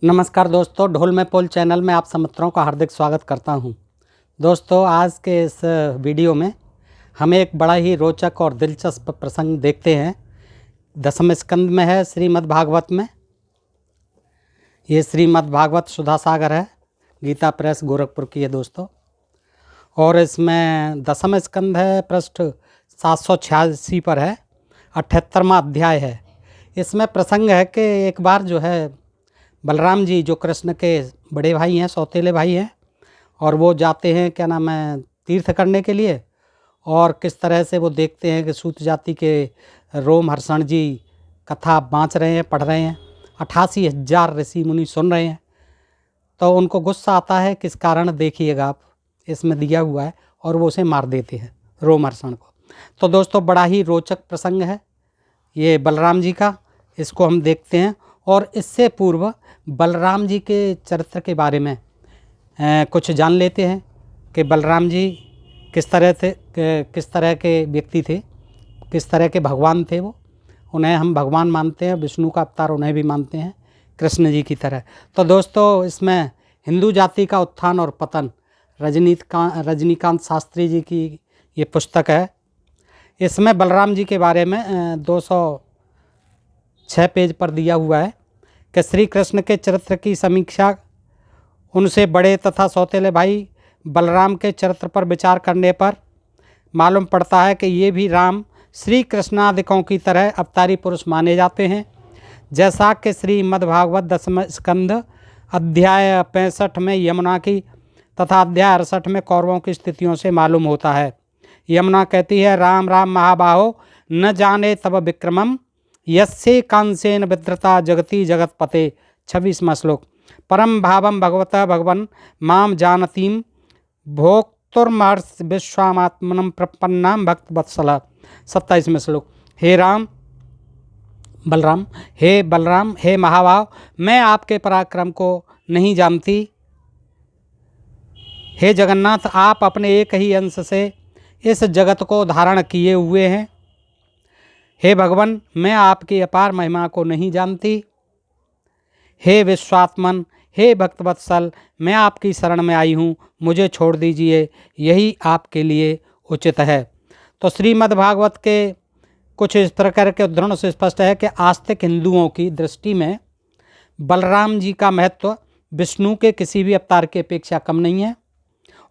नमस्कार दोस्तों, ढोल में पोल चैनल में आप सब मित्रों का हार्दिक स्वागत करता हूं। दोस्तों, आज के इस वीडियो में हम एक बड़ा ही रोचक और दिलचस्प प्रसंग देखते हैं। दसम स्कंद में है श्रीमद् भागवत में। ये श्रीमद् भागवत सुधा सागर है, गीता प्रेस गोरखपुर की है दोस्तों। और इसमें दसम स्कंद है, पृष्ठ 786 पर है, 78वां अध्याय है। इसमें प्रसंग है कि एक बार जो है बलराम जी, जो कृष्ण के बड़े भाई हैं, सौतेले भाई हैं, और वो जाते हैं क्या नाम है तीर्थ करने के लिए। और किस तरह से वो देखते हैं कि सूत जाति के रोमहर्षण जी कथा बाँच रहे हैं, पढ़ रहे हैं, 88,000 ऋषि मुनि सुन रहे हैं। तो उनको गुस्सा आता है, किस कारण देखिएगा आप, इसमें दिया हुआ है, और वो उसे मार देते हैं, रोमहर्षण को। तो दोस्तों, बड़ा ही रोचक प्रसंग है ये बलराम जी का, इसको हम देखते हैं। और इससे पूर्व बलराम जी के चरित्र के बारे में कुछ जान लेते हैं कि बलराम जी किस तरह के व्यक्ति थे, किस तरह के भगवान थे। वो उन्हें हम भगवान मानते हैं, विष्णु का अवतार उन्हें भी मानते हैं, कृष्ण जी की तरह। तो दोस्तों, इसमें हिंदू जाति का उत्थान और पतन, रजनीकांत शास्त्री जी की ये पुस्तक है। इसमें बलराम जी के बारे में 206 पेज पर दिया हुआ है कि श्री कृष्ण के चरित्र की समीक्षा, उनसे बड़े तथा सौतेले भाई बलराम के चरित्र पर विचार करने पर मालूम पड़ता है कि ये भी राम श्री कृष्णादिकों की तरह अवतारी पुरुष माने जाते हैं। जैसा कि श्रीमद्भागवत दसम स्कंद अध्याय 65 में यमुना की तथा अध्याय 68 में कौरवों की स्थितियों से मालूम होता है। यमुना कहती है, राम राम महाबाहो न जाने तब विक्रमम यस्से कांसेन विद्रता जगति जगतपते। 26वां श्लोक। परम भावम भगवतः भगवन माम जानतीम भोक्तुर्महर्ष विश्वामात्मनम प्रपन्नाम भक्त वत्सला। 27वां श्लोक। हे बलराम, हे महाभाव, मैं आपके पराक्रम को नहीं जानती। हे जगन्नाथ, आप अपने एक ही अंश से इस जगत को धारण किए हुए हैं। हे भगवान, मैं आपकी अपार महिमा को नहीं जानती। हे विश्वात्मन, हे भक्तवत्सल, मैं आपकी शरण में आई हूँ, मुझे छोड़ दीजिए, यही आपके लिए उचित है। तो श्रीमद्भागवत के कुछ इस प्रकार के उद्धरणों से स्पष्ट है कि आस्तिक हिंदुओं की दृष्टि में बलराम जी का महत्व विष्णु के किसी भी अवतार की अपेक्षा कम नहीं है।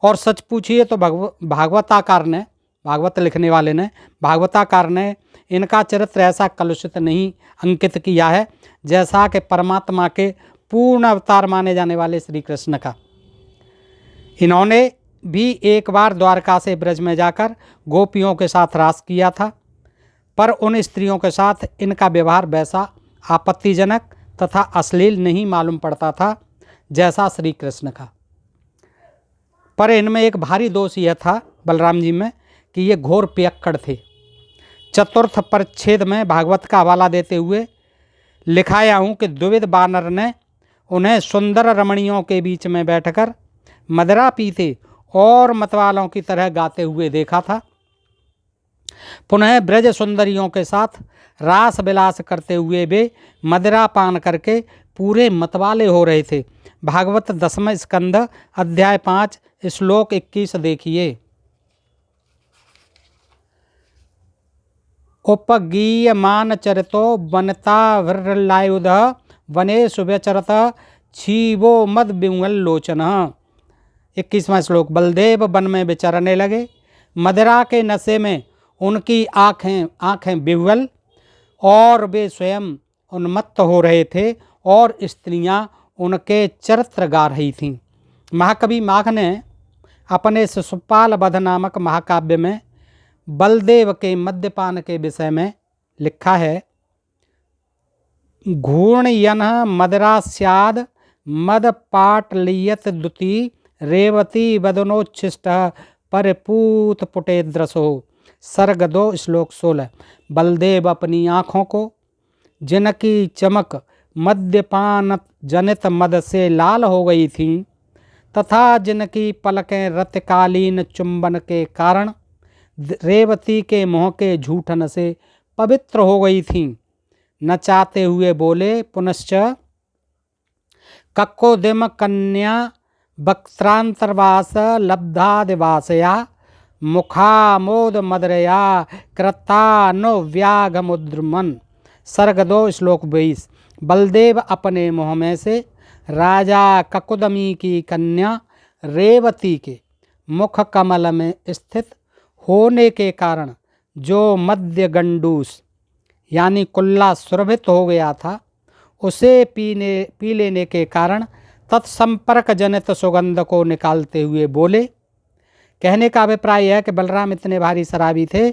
और सच पूछिए तो भागवताकार ने, भागवत लिखने वाले ने, भागवताकार ने इनका चरित्र ऐसा कलुषित नहीं अंकित किया है जैसा कि परमात्मा के पूर्ण अवतार माने जाने वाले श्री कृष्ण का। इन्होंने भी एक बार द्वारका से ब्रज में जाकर गोपियों के साथ रास किया था, पर उन स्त्रियों के साथ इनका व्यवहार वैसा आपत्तिजनक तथा अश्लील नहीं मालूम पड़ता था जैसा श्री कृष्ण का। पर इनमें एक भारी दोष यह था बलराम जी में कि ये घोर पियक्कड़ थे। चतुर्थ परिच्छेद में भागवत का हवाला देते हुए लिखाया हूँ कि द्विविध बानर ने उन्हें सुंदर रमणियों के बीच में बैठकर मदिरा पीते और मतवालों की तरह गाते हुए देखा था। पुनः ब्रज सुंदरियों के साथ रास विलास करते हुए वे मदिरा पान करके पूरे मतवाले हो रहे थे। भागवत दसम स्कंद अध्याय 5 श्लोक 21 देखिए। उपगीयमान चरितो वनता वृलायुध वने शुभचरत छीवो मद बिंगल लोचन। 21वां श्लोक। बलदेव वन में विचरने लगे, मदिरा के नशे में उनकी आँखें बिह्वल और वे स्वयं उन्मत्त हो रहे थे और स्त्रियां उनके चरित्र गा रही थीं। महाकवि माघ ने अपने शिशुपाल वध नामक महाकाव्य में बलदेव के मद्यपान के विषय में लिखा है, घूर्णयन मदरा स्याद मद पाटलियत दुति रेवती वदनोच्छिष्ट परिपूत पुटेद्रसो। सर्ग 2 श्लोक 16। बलदेव अपनी आँखों को, जिनकी चमक मद्यपान जनित मद से लाल हो गई थीं तथा जिनकी पलकें रतकालीन चुंबन के कारण रेवती के मुँह के झूठन से पवित्र हो गई थीं, नचाते हुए बोले, पुनश्च कक्कोदिम कन्या वक्त्रांतर्वास लब्धादिवासया मुखामोद मदरया कृतानुव्यागमुद्रमन। सर्ग 2 श्लोक 22। बलदेव अपने मुँह में से राजा ककुदमी की कन्या रेवती के मुख कमल में स्थित होने के कारण जो मध्य गंडूस यानी कुल्ला सुरभित हो गया था, उसे पी लेने के कारण तत्संपर्क जनित सुगंध को निकालते हुए बोले। कहने का अभिप्राय है कि बलराम इतने भारी शराबी थे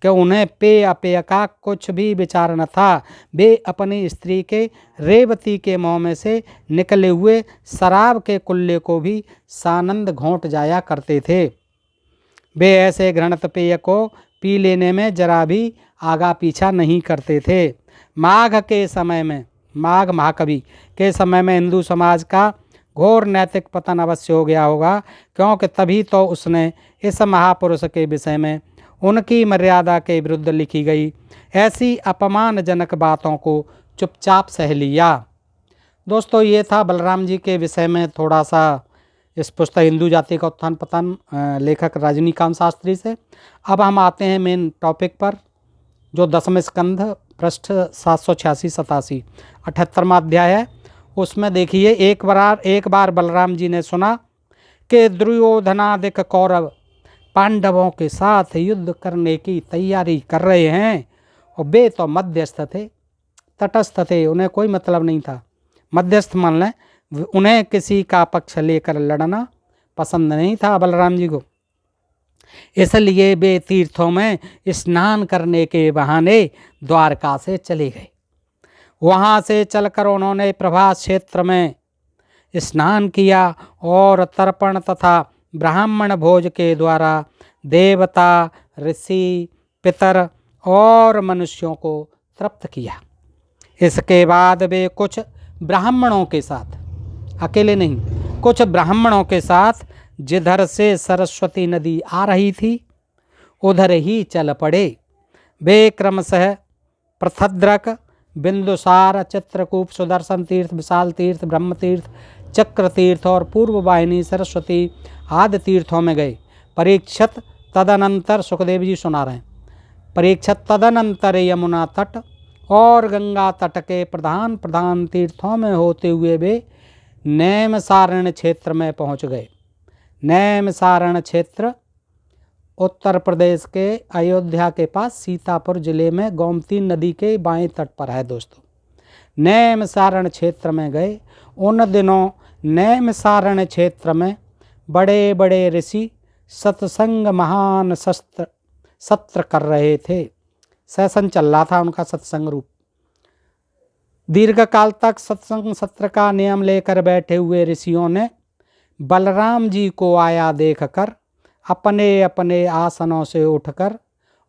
कि उन्हें पेय अपेय का कुछ भी विचार न था। वे अपनी स्त्री के रेवती के मुँह में से निकले हुए शराब के कुल्ले को भी सानंद घोंट जाया करते थे। वे ऐसे घृणित पेय को पी लेने में जरा भी आगा पीछा नहीं करते थे। माघ के समय में, माघ महाकवि के समय में हिंदू समाज का घोर नैतिक पतन अवश्य हो गया होगा, क्योंकि तभी तो उसने इस महापुरुष के विषय में उनकी मर्यादा के विरुद्ध लिखी गई ऐसी अपमानजनक बातों को चुपचाप सह लिया। दोस्तों, ये था बलराम जी के विषय में थोड़ा सा इस पुस्तक हिंदू जाति का उत्थान पतन लेखक रजनीकांत शास्त्री से। अब हम आते हैं मेन टॉपिक पर, जो 10वें स्कंध पृष्ठ 786-87 78वां अध्याय है। उसमें देखिए, एक बार बलराम जी ने सुना कि दुर्योधनादिक कौरव पांडवों के साथ युद्ध करने की तैयारी कर रहे हैं, और वे तो मध्यस्थ थे, तटस्थ थे, उन्हें कोई मतलब नहीं था। मध्यस्थ मान लें, उन्हें किसी का पक्ष लेकर लड़ना पसंद नहीं था बलराम जी को। इसलिए वे तीर्थों में स्नान करने के बहाने द्वारका से चले गए। वहाँ से चलकर उन्होंने प्रभास क्षेत्र में स्नान किया और तर्पण तथा ब्राह्मण भोज के द्वारा देवता, ऋषि, पितर और मनुष्यों को तृप्त किया। इसके बाद वे कुछ ब्राह्मणों के साथ, अकेले नहीं, कुछ ब्राह्मणों के साथ जिधर से सरस्वती नदी आ रही थी उधर ही चल पड़े। वे क्रमशः पृथद्रक, बिंदुसार, चित्रकूप, सुदर्शन तीर्थ, विशाल तीर्थ, ब्रह्म तीर्थ, चक्र तीर्थ और पूर्व वाहिनी सरस्वती आदि तीर्थों में गए। परीक्षित तदनंतर, सुखदेव जी सुना रहे हैं, परीक्षित तदनंतर यमुना तट और गंगा तट के प्रधान प्रधान तीर्थों में होते हुए वे नैमिषारण्य क्षेत्र में पहुंच गए। नैमिषारण्य क्षेत्र उत्तर प्रदेश के अयोध्या के पास सीतापुर जिले में गोमती नदी के बाएं तट पर है। दोस्तों, नैमिषारण्य क्षेत्र में गए। उन दिनों नैमिषारण्य क्षेत्र में बड़े बड़े ऋषि सत्संग महान सत्र कर रहे थे। सेशन चल रहा था उनका सत्संग रूप। दीर्घकाल तक सत्संग सत्र का नियम लेकर बैठे हुए ऋषियों ने बलराम जी को आया देखकर अपने अपने आसनों से उठकर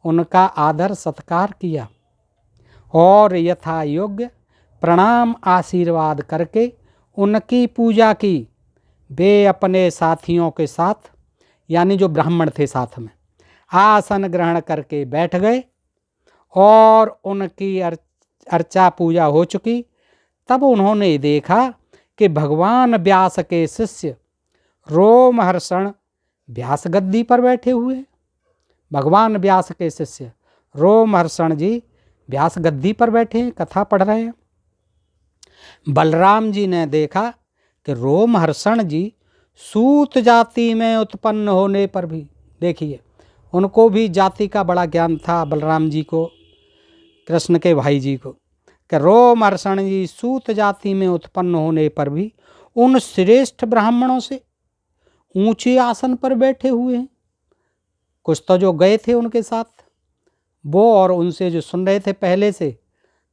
उनका आदर सत्कार किया और यथा योग्य प्रणाम आशीर्वाद करके उनकी पूजा की। वे अपने साथियों के साथ, यानी जो ब्राह्मण थे साथ में, आसन ग्रहण करके बैठ गए और उनकी अर्चा पूजा हो चुकी। तब उन्होंने देखा कि भगवान व्यास के शिष्य रोमहर्षण व्यास गद्दी पर बैठे हुए। भगवान व्यास के शिष्य रोमहर्षण जी व्यास गद्दी पर बैठे हैं, कथा पढ़ रहे हैं। बलराम जी ने देखा कि रोमहर्षण जी सूत जाति में उत्पन्न होने पर भी, देखिए, उनको भी जाति का बड़ा ज्ञान था बलराम जी को, कृष्ण के भाई जी को, कि रोमहर्षण जी सूत जाति में उत्पन्न होने पर भी उन श्रेष्ठ ब्राह्मणों से ऊंचे आसन पर बैठे हुए हैं। कुछ तो जो गए थे उनके साथ वो, और उनसे जो सुन रहे थे पहले से,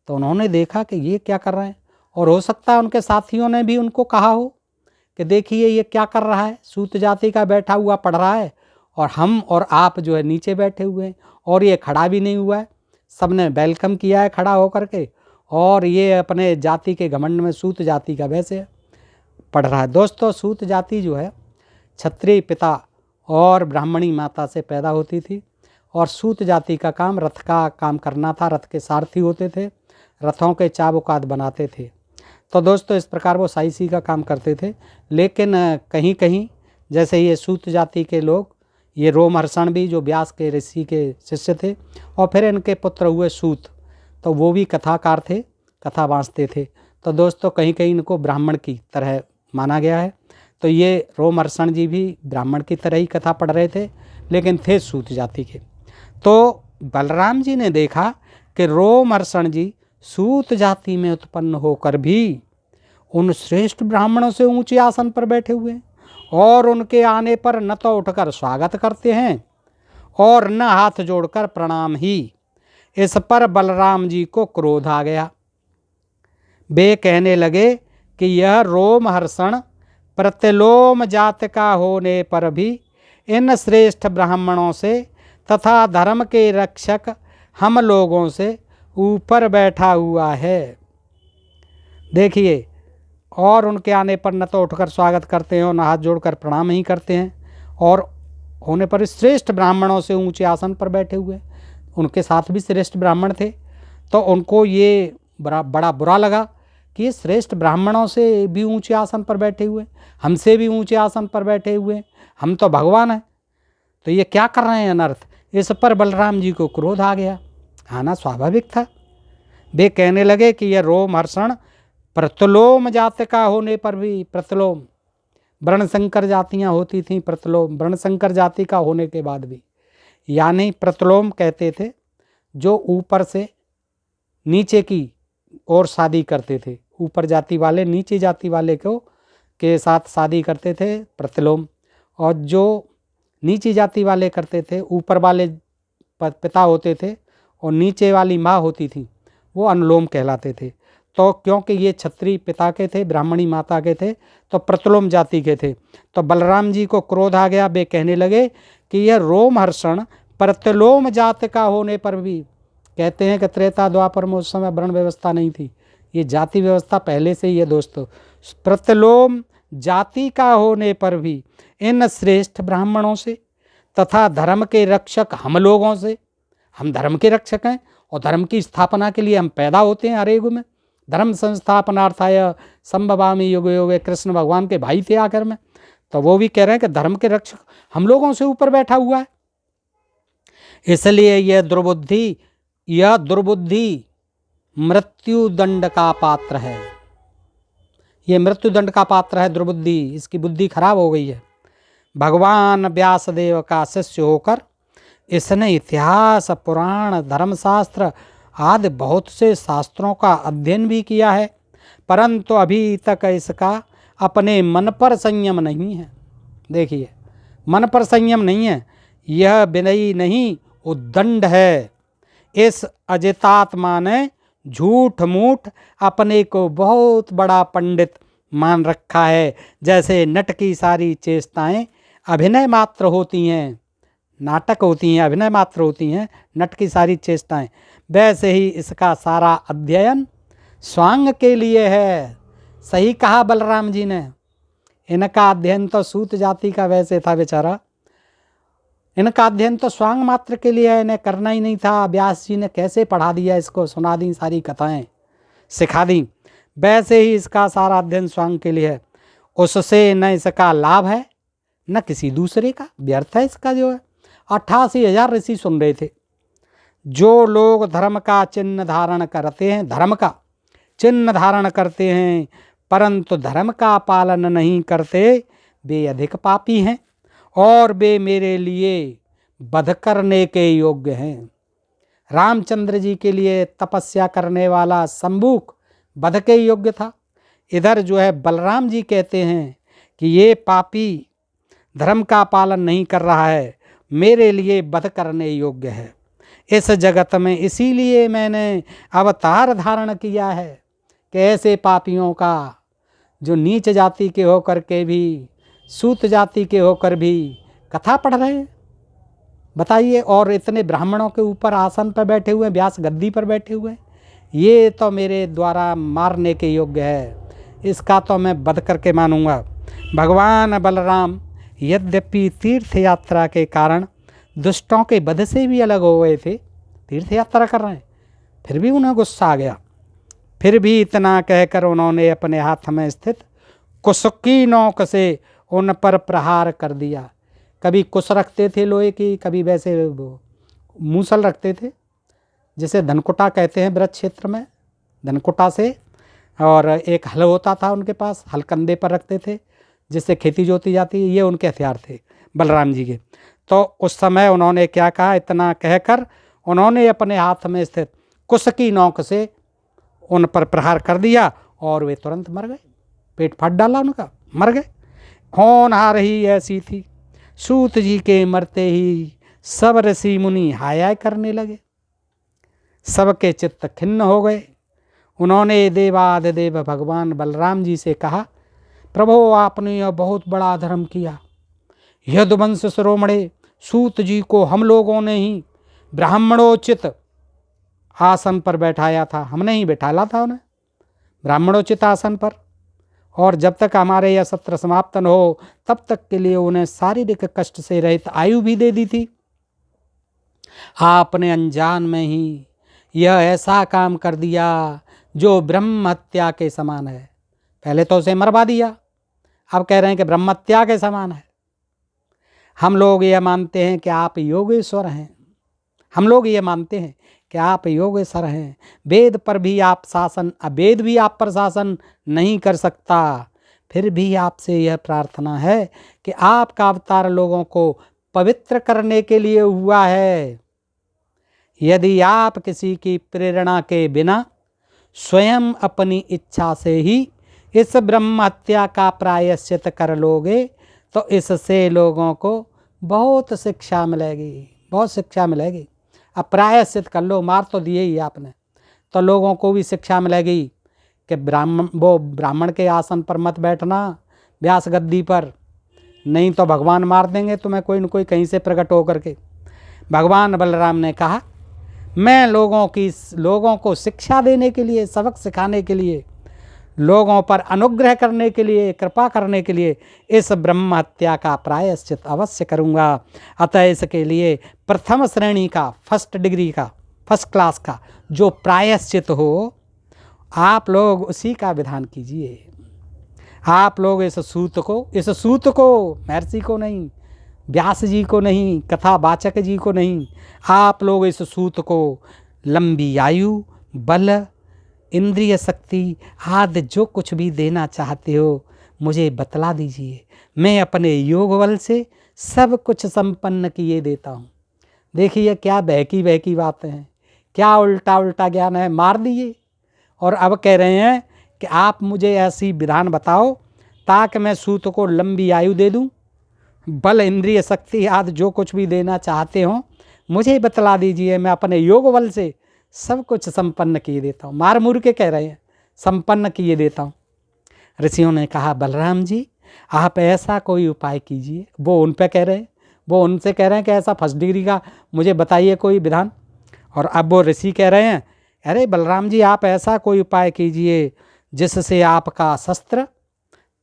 तो उन्होंने देखा कि ये क्या कर रहे हैं। और हो सकता है उनके साथियों ने भी उनको कहा हो कि देखिए ये क्या कर रहा है, सूत जाति का बैठा हुआ पढ़ रहा है और हम और आप जो है नीचे बैठे हुए हैं, और ये खड़ा भी नहीं हुआ है। सबने वेलकम किया है खड़ा होकर के, और ये अपने जाति के घमंड में सूत जाति का वैसे पढ़ रहा है। दोस्तों, सूत जाति जो है क्षत्रिय पिता और ब्राह्मणी माता से पैदा होती थी, और सूत जाति का काम रथ का काम करना था। रथ के सारथी होते थे, रथों के चाबुकात बनाते थे। तो दोस्तों इस प्रकार वो साइसी का काम करते थे। लेकिन कहीं कहीं जैसे ये सूत जाति के लोग, ये रोमहर्षण भी जो व्यास के ऋषि के शिष्य थे, और फिर इनके पुत्र हुए सूत, तो वो भी कथाकार थे, कथा बाँचते थे। तो दोस्तों कहीं कहीं इनको ब्राह्मण की तरह माना गया है। तो ये रोमहर्षण जी भी ब्राह्मण की तरह ही कथा पढ़ रहे थे, लेकिन थे सूत जाति के। तो बलराम जी ने देखा कि रोमहर्षण जी सूत जाति में उत्पन्न होकर भी उन श्रेष्ठ ब्राह्मणों से ऊंचे आसन पर बैठे हुए हैं, और उनके आने पर न तो उठकर स्वागत करते हैं और न हाथ जोड़कर प्रणाम ही। इस पर बलराम जी को क्रोध आ गया। वे कहने लगे कि यह रोमहर्षण प्रतिलोम जात का होने पर भी इन श्रेष्ठ ब्राह्मणों से तथा धर्म के रक्षक हम लोगों से ऊपर बैठा हुआ है। देखिए, और उनके आने पर न तो उठकर स्वागत करते हैं और न हाथ जोड़कर प्रणाम ही करते हैं, और होने पर श्रेष्ठ ब्राह्मणों से ऊंचे आसन पर बैठे हुए। उनके साथ भी श्रेष्ठ ब्राह्मण थे, तो उनको ये बड़ा बुरा लगा कि ये श्रेष्ठ ब्राह्मणों से भी ऊंचे आसन पर बैठे हुए, हमसे भी ऊंचे आसन पर बैठे हुए, हम तो भगवान हैं, तो ये क्या कर रहे हैं अनर्थ। इस पर बलराम जी को क्रोध आ गया। आना स्वाभाविक था। वे कहने लगे कि यह रोमहर्षण प्रतिलोम जाति का होने पर भी, प्रतिलोम वर्णशंकर जातियाँ होती थीं, प्रतिलोम वर्णशंकर जाति का होने के बाद भी, यानी प्रतिलोम कहते थे जो ऊपर से नीचे की ओर शादी करते थे, ऊपर जाति वाले नीचे जाति वाले को के साथ शादी करते थे प्रतिलोम, और जो नीची जाति वाले करते थे, ऊपर वाले पिता होते थे और नीचे वाली माँ होती थी, वो अनुलोम कहलाते थे। तो क्योंकि ये क्षत्रिय पिता के थे, ब्राह्मणी माता के थे, तो प्रतिलोम जाति के थे। तो बलराम जी को क्रोध आ गया। वे कहने लगे कि यह रोमहर्षण प्रतिलोम जाति का होने पर भी, कहते हैं कि त्रेता द्वापर में उस समय वर्ण व्यवस्था नहीं थी, ये जाति व्यवस्था पहले से ही है दोस्तों। प्रतिलोम जाति का होने पर भी इन श्रेष्ठ ब्राह्मणों से तथा धर्म के रक्षक हम लोगों से, हम धर्म के रक्षक हैं और धर्म की स्थापना के लिए हम पैदा होते हैं हर युग में। धर्म संस्थापनार्थाय संभवामि युगे युगे, कृष्ण भगवान के भाई थे आखिर में, तो वो भी कह रहे हैं कि धर्म के रक्षक हम लोगों से ऊपर बैठा हुआ है। इसलिए यह दुर्बुद्धि मृत्युदंड का पात्र है। ये मृत्युदंड का पात्र है दुर्बुद्धि, इसकी बुद्धि खराब हो गई है। भगवान व्यासदेव का शिष्य होकर इसने इतिहास, पुराण, धर्मशास्त्र आदि बहुत से शास्त्रों का अध्ययन भी किया है, परंतु अभी तक इसका अपने मन पर संयम नहीं है। देखिए, मन पर संयम नहीं है, यह विनयी नहीं उद्दंड है। इस अजितात्मा ने झूठ मूठ अपने को बहुत बड़ा पंडित मान रखा है। जैसे नट की सारी चेष्टाएं अभिनय मात्र होती हैं, नाटक होती हैं, अभिनय मात्र होती हैं, नट की सारी चेष्टाएं, वैसे ही इसका सारा अध्ययन स्वांग के लिए है। सही कहा बलराम जी ने। इनका अध्ययन तो सूत जाति का वैसे था बेचारा, इनका अध्ययन तो स्वांग मात्र के लिए है, इन्हें करना ही नहीं था। व्यास जी ने कैसे पढ़ा दिया इसको, सुना दी सारी कथाएं, सिखा दी। वैसे ही इसका सारा अध्ययन स्वांग के लिए है। उससे न इसका लाभ है न किसी दूसरे का, व्यर्थ है इसका जो है। 88,000 ऋषि सुन रहे थे। जो लोग धर्म का चिन्ह धारण करते हैं, धर्म का चिन्ह धारण करते हैं परंतु धर्म का पालन नहीं करते, वे अधिक पापी हैं और वे मेरे लिए वध करने के योग्य हैं। रामचंद्र जी के लिए तपस्या करने वाला शंबुक वध के योग्य था। इधर जो है बलराम जी कहते हैं कि ये पापी धर्म का पालन नहीं कर रहा है, मेरे लिए वध करने योग्य है इस जगत में। इसीलिए मैंने अवतार धारण किया है कि ऐसे पापियों का, जो नीच जाति के होकर के भी, सूत जाति के होकर भी कथा पढ़ रहे हैं, बताइए, और इतने ब्राह्मणों के ऊपर आसन पर बैठे हुए, व्यास गद्दी पर बैठे हुए, ये तो मेरे द्वारा मारने के योग्य है, इसका तो मैं वध करके मानूंगा। भगवान बलराम यद्यपि तीर्थ यात्रा के कारण दुष्टों के वध से भी अलग हो गए थे, तीर्थ यात्रा कर रहे हैं, फिर भी उन्हें गुस्सा आ गया। फिर भी इतना कहकर उन्होंने अपने हाथ में स्थित कुश की नोक से उन पर प्रहार कर दिया। कभी कुश रखते थे लोहे की, कभी वैसे मूसल रखते थे, जिसे धनकुटा कहते हैं ब्रज क्षेत्र में, धनकुटा से। और एक हल होता था उनके पास, हल कंधे पर रखते थे जिससे खेती जोती जाती। ये उनके हथियार थे बलराम जी के। तो उस समय उन्होंने क्या कहा, इतना कहकर उन्होंने अपने हाथ में स्थित कुश की नोक से उन पर प्रहार कर दिया और वे तुरंत मर गए। पेट फाड़ डाला उनका, मर गए। होनहार ही ऐसी थी, सूत जी के मरते ही सब ऋषि मुनि हाय हाय करने लगे, सबके चित्त खिन्न हो गए। उन्होंने देवाधिदेव भगवान बलराम जी से कहा, प्रभो आपने यह बहुत बड़ा धर्म किया। यदुवंश शिरोमणे सूत जी को हम लोगों ने ही ब्राह्मणोचित आसन पर बैठाया था, हमने ही बैठाला था उन्हें ब्राह्मणोचित आसन पर। और जब तक हमारे यह सत्र समाप्त न हो तब तक के लिए उन्हें शारीरिक कष्ट से रहित आयु भी दे दी थी। आपने अनजान में ही यह ऐसा काम कर दिया जो ब्रह्म हत्या के समान है। पहले तो उसे मरवा दिया, अब कह रहे हैं कि ब्रह्म हत्या के समान है। हम लोग ये मानते हैं कि आप योगेश्वर हैं, हम लोग ये मानते हैं कि आप योगेश्वर हैं। वेद पर भी आप शासन, वेद भी आप पर शासन नहीं कर सकता। फिर भी आपसे यह प्रार्थना है कि आपका अवतार लोगों को पवित्र करने के लिए हुआ है। यदि आप किसी की प्रेरणा के बिना स्वयं अपनी इच्छा से ही इस ब्रह्म हत्या का प्रायश्चित कर लोगे तो इससे लोगों को बहुत शिक्षा मिलेगी, बहुत शिक्षा मिलेगी। अब प्रायश्चित कर लो, मार तो दिए ही आपने, तो लोगों को भी शिक्षा मिलेगी कि ब्राह्मण के आसन पर मत बैठना, व्यास गद्दी पर, नहीं तो भगवान मार देंगे तुम्हें कोई न कोई कहीं से प्रकट होकर के। भगवान बलराम ने कहा, मैं लोगों को शिक्षा देने के लिए, सबक सिखाने के लिए, लोगों पर अनुग्रह करने के लिए, कृपा करने के लिए इस ब्रह्म हत्या का प्रायश्चित अवश्य करूँगा। अतः इसके लिए प्रथम श्रेणी का, फर्स्ट डिग्री का, फर्स्ट क्लास का जो प्रायश्चित हो, आप लोग उसी का विधान कीजिए। आप लोग इस सूत को महर्षि को नहीं, व्यास जी को नहीं, कथावाचक जी को नहीं, आप लोग इस सूत को लंबी आयु, बल, इंद्रिय शक्ति आदि जो कुछ भी देना चाहते हो मुझे बतला दीजिए, मैं अपने योग बल से सब कुछ संपन्न किए देता हूँ। देखिए क्या बहकी बहकी बातें हैं, क्या उल्टा उल्टा ज्ञान है। मार दिए और अब कह रहे हैं कि आप मुझे ऐसी विधान बताओ ताकि मैं सूत को लंबी आयु दे दूँ, बल, इंद्रिय शक्ति आदि जो कुछ भी देना चाहते हो मुझे बतला दीजिए, मैं अपने योग बल से सब कुछ संपन्न किए देता हूँ। मार मुर के कह रहे हैं, संपन्न किए देता हूँ। ऋषियों ने कहा, बलराम जी आप ऐसा कोई उपाय कीजिए। वो उन पे कह रहे हैं, वो उनसे कह रहे हैं कि ऐसा फर्स्ट डिग्री का मुझे बताइए कोई विधान। और अब वो ऋषि कह रहे हैं, अरे बलराम जी आप ऐसा कोई उपाय कीजिए जिससे आपका शस्त्र,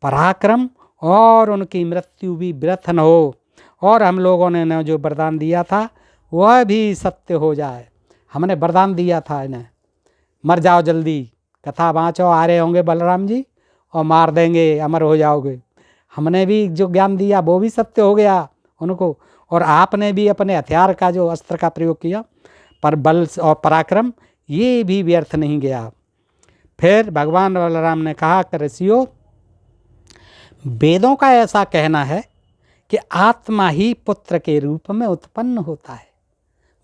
पराक्रम और उनकी मृत्यु भी व्यर्थ न हो, और हम लोगों ने जो वरदान दिया था वह भी सत्य हो जाए। हमने वरदान दिया था इन्हें, मर जाओ जल्दी, कथा बाँचो, आ रहे होंगे बलराम जी और मार देंगे, अमर हो जाओगे। हमने भी जो ज्ञान दिया वो भी सत्य हो गया उनको, और आपने भी अपने हथियार का जो अस्त्र का प्रयोग किया, पर बल और पराक्रम ये भी व्यर्थ नहीं गया। फिर भगवान बलराम ने कहा कि ऋषियों, वेदों का ऐसा कहना है कि आत्मा ही पुत्र के रूप में उत्पन्न होता है।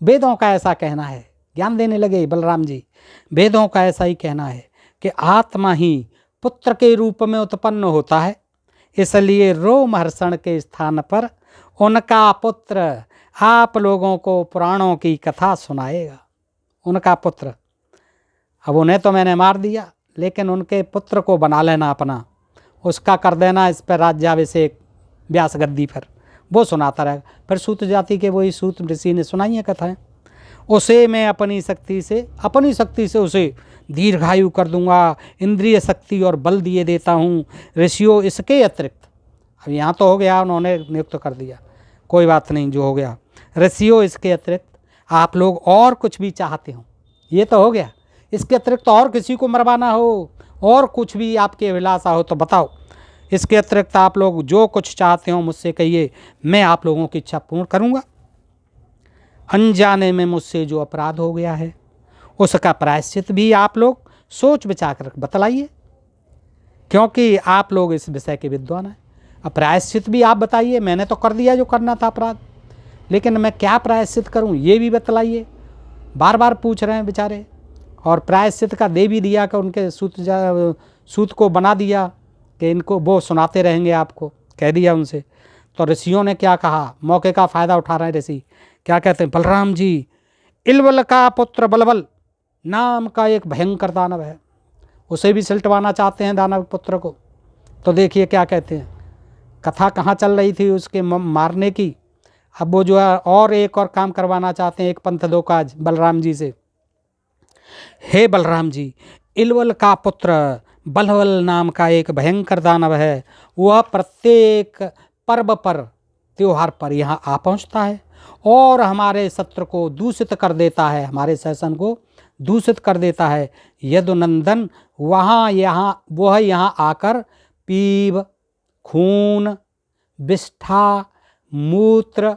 वेदों का ऐसा कहना है, ज्ञान देने लगे बलराम जी। वेदों का ऐसा ही कहना है कि आत्मा ही पुत्र के रूप में उत्पन्न होता है, इसलिए रोमहर्षण के स्थान पर उनका पुत्र आप लोगों को पुराणों की कथा सुनाएगा। उनका पुत्र, अब उन्हें तो मैंने मार दिया, लेकिन उनके पुत्र को बना लेना अपना, उसका कर देना इस पर राज्याभिषेक व्यास गद्दी पर, वो सुनाता रहेगा। फिर सूत जाति के वही सूत ऋषि ने सुनाई है कथाएँ, उसे मैं अपनी शक्ति से उसे दीर्घायु कर दूंगा, इंद्रिय शक्ति और बल दिए देता हूँ। ऋषियों इसके अतिरिक्त, अब यहाँ तो हो गया, उन्होंने नियुक्त कर दिया, कोई बात नहीं जो हो गया। ऋषियों इसके अतिरिक्त आप लोग और कुछ भी चाहते हो, ये तो हो गया, इसके अतिरिक्त और किसी को मरवाना हो और कुछ भी आपकी अभिलाषा हो तो बताओ। इसके अतिरिक्त आप लोग जो कुछ चाहते हो मुझसे कहिए, मैं आप लोगों की इच्छा पूर्ण करूँगा। अनजाने में मुझसे जो अपराध हो गया है उसका प्रायश्चित भी आप लोग सोच विचार कर बतलाइए, क्योंकि आप लोग इस विषय के विद्वान हैं। अब प्रायश्चित भी आप बताइए। मैंने तो कर दिया जो करना था अपराध, लेकिन मैं क्या प्रायश्चित करूं ये भी बतलाइए। बार बार पूछ रहे हैं बेचारे। और प्रायश्चित का दे भी दिया कि उनके सूत को बना दिया कि इनको वो सुनाते रहेंगे, आपको कह दिया उनसे। तो ऋषियों ने क्या कहा, मौके का फ़ायदा उठा रहे हैं ऋषि। क्या कहते हैं, बलराम जी, इलवल का पुत्र बलबल नाम का एक भयंकर दानव है, उसे भी सिलटवाना चाहते हैं दानव पुत्र को। तो देखिए क्या कहते हैं, कथा कहाँ चल रही थी उसके मारने की। अब वो जो है और एक और काम करवाना चाहते हैं, एक पंथ दो काज बलराम जी से। हे बलराम जी, इलवल का पुत्र बलबल नाम का एक भयंकर दानव है। वह प्रत्येक पर्व पर, त्योहार पर यहाँ आ पहुँचता है और हमारे सत्र को दूषित कर देता है, हमारे शासन को दूषित कर देता है। यदुनंदन वह यहाँ आकर पीव, खून, विष्ठा, मूत्र,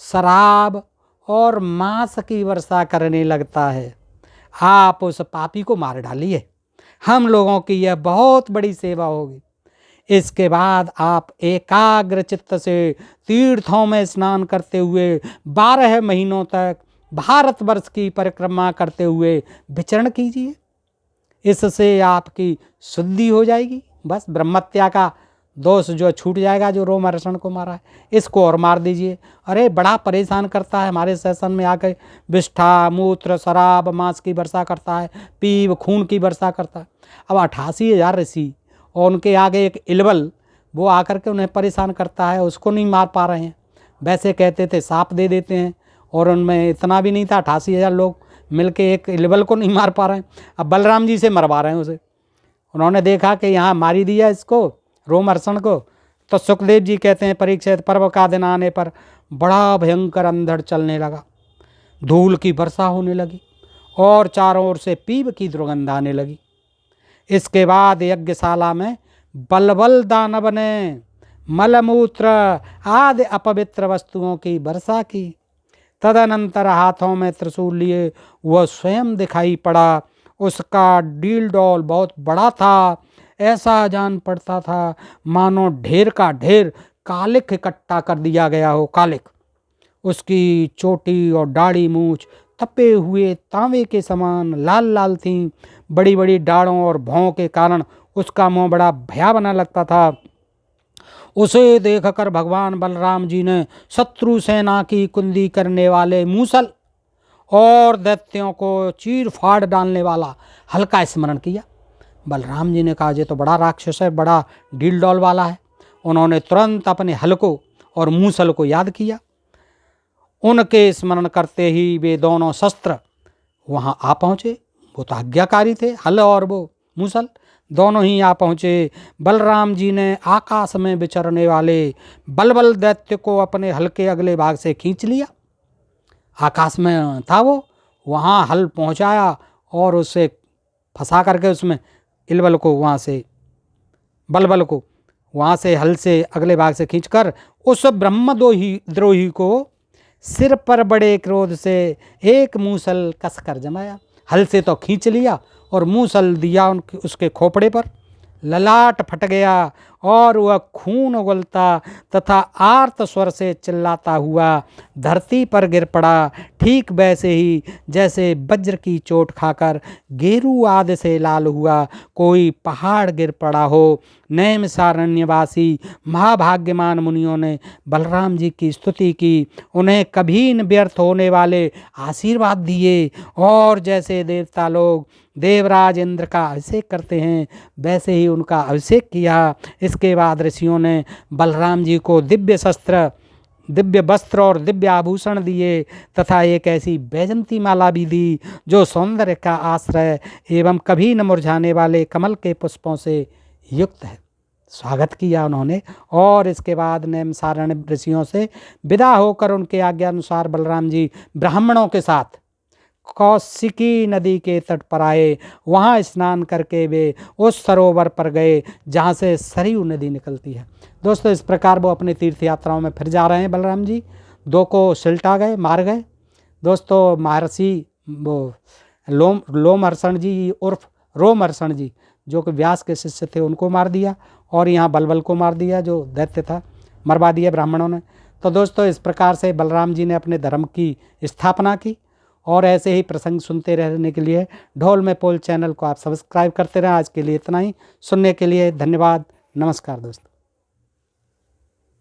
शराब और मांस की वर्षा करने लगता है। आप उस पापी को मार डालिए, हम लोगों की यह बहुत बड़ी सेवा होगी। इसके बाद आप एकाग्र चित्त से तीर्थों में स्नान करते हुए 12 महीनों तक भारतवर्ष की परिक्रमा करते हुए विचरण कीजिए। इससे आपकी शुद्धि हो जाएगी। बस ब्रह्मत्या का दोष जो छूट जाएगा, जो रोमहर्षण को मारा है इसको और मार दीजिए। अरे बड़ा परेशान करता है, हमारे सेशन में आकर विष्ठा, मूत्र, शराब, मांस की वर्षा करता है, पीव, खून की वर्षा करता है। अब 88,000 ऋषि और उनके आगे एक इलवल वो आकर के उन्हें परेशान करता है, उसको नहीं मार पा रहे हैं। वैसे कहते थे सांप दे देते हैं, और उनमें इतना भी नहीं था, 88,000 लोग मिलके एक इलवल को नहीं मार पा रहे हैं। अब बलराम जी से मरवा रहे हैं उसे। उन्होंने देखा कि यहाँ मारी दिया इसको, रोमहर्षण को। तो सुखदेव जी कहते हैं, परीक्षित, पर्व का दिन आने पर बड़ा भयंकर अंधड़ चलने लगा, धूल की वर्षा होने लगी और चारों ओर से पीव की दुर्गंध आने लगी। इसके बाद यज्ञशाला में बलबल दानव ने मलमूत्र आदि अपवित्र वस्तुओं की वर्षा की। तदनंतर हाथों में त्रिशूल लिए वह स्वयं दिखाई पड़ा। उसका डील डॉल बहुत बड़ा था, ऐसा जान पड़ता था मानो ढेर का ढेर कालिक इकट्ठा कर दिया गया हो, कालिक। उसकी चोटी और दाढ़ी मूछ तपे हुए तांबे के समान लाल लाल थीं। बड़ी बड़ी दाढ़ों और भौं के कारण उसका मुंह बड़ा भयावना लगता था। उसे देखकर भगवान बलराम जी ने शत्रु सेना की कुंदी करने वाले मूसल और दैत्यों को चीर फाड़ डालने वाला हल का स्मरण किया। बलराम जी ने कहा, ये तो बड़ा राक्षस है, बड़ा डील डॉल वाला है। उन्होंने तुरंत अपने हल को और मूसल को याद किया। उनके स्मरण करते ही वे दोनों शस्त्र वहाँ आ पहुँचे। वो तो आज्ञाकारी थे, हल और वो मूसल दोनों ही आ पहुँचे। बलराम जी ने आकाश में विचरने वाले बलबल दैत्य को अपने हल के अगले भाग से खींच लिया। आकाश में था वो, वहाँ हल पहुँचाया और उसे फंसा करके उसमें इलबल को वहाँ से, बलबल को वहाँ से हल से अगले भाग से खींचकर उस ब्रह्मद्रोही को सिर पर बड़े क्रोध से एक मूसल कसकर जमाया। हल से तो खींच लिया और मूसल दिया उसके खोपड़े पर। ललाट फट गया और वह खून उगलता तथा आर्त स्वर से चिल्लाता हुआ धरती पर गिर पड़ा, ठीक वैसे ही जैसे वज्र की चोट खाकर गेरू आदि से लाल हुआ कोई पहाड़ गिर पड़ा हो। नैमिषारण्यवासी महाभाग्यमान मुनियों ने बलराम जी की स्तुति की, उन्हें कभी न व्यर्थ होने वाले आशीर्वाद दिए और जैसे देवता लोग देवराज इंद्र का अभिषेक करते हैं वैसे ही उनका अभिषेक किया। इसके बाद ऋषियों ने बलराम जी को दिव्य शस्त्र, दिव्य वस्त्र और दिव्य आभूषण दिए तथा एक ऐसी वैजंती माला भी दी जो सौंदर्य का आश्रय एवं कभी न मुरझाने वाले कमल के पुष्पों से युक्त है। स्वागत किया उन्होंने और इसके बाद नैमिषारण्य ऋषियों से विदा होकर उनके आज्ञा अनुसार बलराम जी ब्राह्मणों के साथ कौशिकी नदी के तट पर आए। वहाँ स्नान करके वे उस सरोवर पर गए जहाँ से सरयू नदी निकलती है। दोस्तों, इस प्रकार वो अपने तीर्थ यात्राओं में फिर जा रहे हैं बलराम जी। 2 को सिलटा गए, मार गए। दोस्तों, महर्षि वो लोमहर्षण जी उर्फ रोमहर्षण जी, जो कि व्यास के शिष्य थे, उनको मार दिया। और यहाँ बलबल को मार दिया, जो दैत्य था, मरवा दिया ब्राह्मणों ने। तो दोस्तों, इस प्रकार से बलराम जी ने अपने धर्म की स्थापना की। और ऐसे ही प्रसंग सुनते रहने के लिए ढोल में पोल चैनल को आप सब्सक्राइब करते रहें। आज के लिए इतना ही। सुनने के लिए धन्यवाद। नमस्कार दोस्तों।